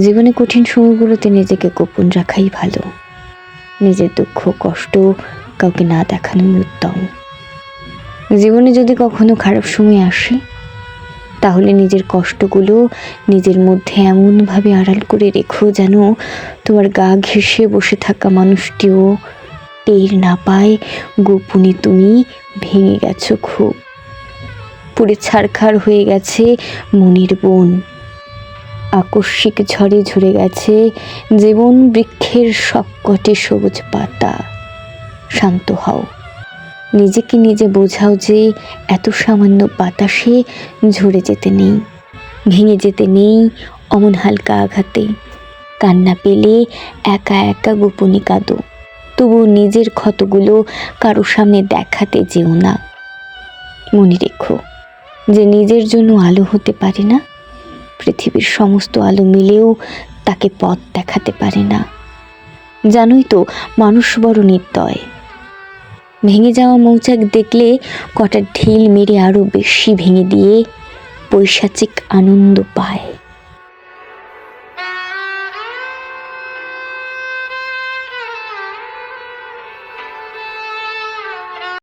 জীবনে কঠিন সময়গুলোতে নিজেকে গোপন রাখাই ভালো। নিজের দুঃখ কষ্ট কাউকে না দেখানোই উত্তম। জীবনে যদি কখনো খারাপ সময় আসে, তাহলে নিজের কষ্টগুলো নিজের মধ্যে এমনভাবে আড়াল করে রেখো যেন তোমার গা ঘেঁষে বসে থাকা মানুষটিও টের না পায় গোপনে তুমি ভেঙে গেছো, খুব পুড়ে ছারখার হয়ে গেছে মনের বন। আকস্মিক ঝড়ে ঝরে গেছে জীবন বৃক্ষের সবকটে সবুজ পাতা। শান্ত হও, নিজেকে নিজে বোঝাও যে এত সামান্য বাতাসে ঝরে যেতে নেই, ভেঙে যেতে নেই অমন হালকা আঘাতে। কান্না পেলে একা একা গোপনে কাঁদো, তবু নিজের ক্ষতগুলো কারো সামনে দেখাতে যেও না। মনে রেখো যে নিজের জন্য আলো হতে পারে না, পৃথিবীর সমস্ত আলো মিলেও তাকে পথ দেখাতে পারে না। জানোই তো মানুষ বড় নির্দয়, ভেঙে যাওয়া মৌচাক দেখলে কটা ঢিল মেরে আরো বেশি ভেঙে দিয়ে পৈশাচিক আনন্দ পায়।